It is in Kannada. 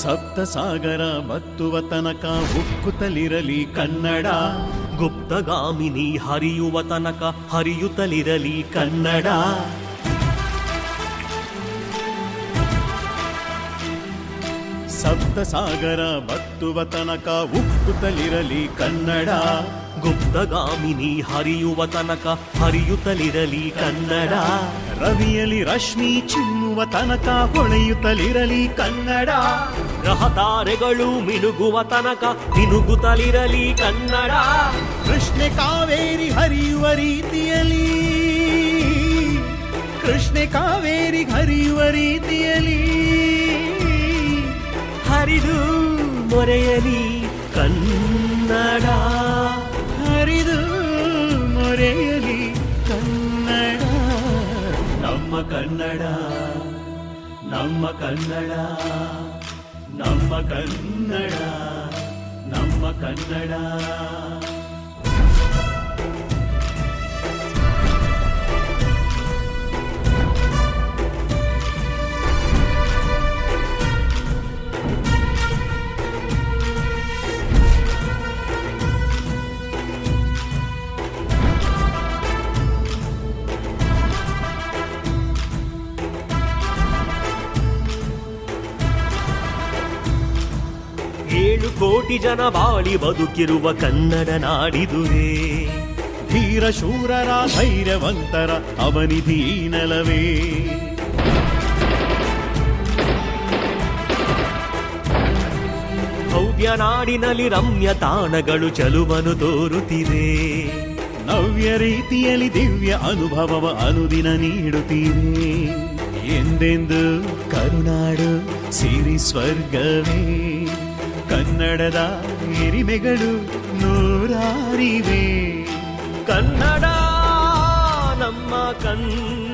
ಸಪ್ತ ಸಾಗರ ಬತ್ತುವ ತನಕ ಉಕ್ಕುತ್ತಲಿರಲಿ ಕನ್ನಡ. ಗುಪ್ತಗಾಮಿನಿ ಹರಿಯುವ ತನಕ ಹರಿಯುತ್ತಲಿರಲಿ ಕನ್ನಡ. ಸಪ್ತ ಸಾಗರ ಬತ್ತುವ ತನಕ ಉಕ್ಕುತ್ತಲಿರಲಿ ಕನ್ನಡ. ಗುಪ್ತಗಾಮಿನಿ ಹರಿಯುವ ತನಕ ಹರಿಯುತ್ತಲಿರಲಿ ಕನ್ನಡ. ರವಿಯಲಿ ರಶ್ಮಿ ಚಿಮ್ಮುವ ತನಕ ಹೊಳೆಯುತ್ತಲಿರಲಿ ಕನ್ನಡ. ರಹತಾರೆಗಳು ಮಿನುಗುವ ತನಕ ಮಿನುಗುತ್ತಲಿರಲಿ ಕನ್ನಡ. ಕೃಷ್ಣೆ ಕಾವೇರಿ ಹರಿಯುವ ರೀತಿಯಲಿ, ಕೃಷ್ಣೆ ಕಾವೇರಿ ಹರಿಯುವ ರೀತಿಯಲಿ ಹರಿದು ಮೊರೆಯಲಿ ಕನ್ನಡ. ಹರಿದು ಮೊರೆಯಲಿ ಕನ್ನಡ. ನಮ್ಮ ಕನ್ನಡ, ನಮ್ಮ ಕನ್ನಡ, ನಮ್ಮ ಕನ್ನಡ, ನಮ್ಮ ಕನ್ನಡ. ಏಳು ಕೋಟಿ ಜನ ಬಾಳಿ ಬದುಕಿರುವ ಕನ್ನಡ ನಾಡಿದುವೆ. ಧೀರ ಶೂರರ ಧೈರ್ಯವಂತರ ಅವನಿಧಿ ನೆಲವೇ. ಭವ್ಯ ನಾಡಿನಲ್ಲಿ ರಮ್ಯ ತಾಣಗಳು ಚಲುವನು ತೋರುತ್ತಿವೆ. ನವ್ಯ ರೀತಿಯಲ್ಲಿ ದಿವ್ಯ ಅನುಭವವ ಅನುದಿನ ನೀಡುತ್ತೀವಿ. ಎಂದೆಂದು ಕರುನಾಡು ಸಿರಿ ಸ್ವರ್ಗವೇ. ಕನ್ನಡದ ಹಿರಿಮೆಗಳು ನೂರಾರಿವೆ. ಕನ್ನಡ ನಮ್ಮ ಕನ್ನಡ.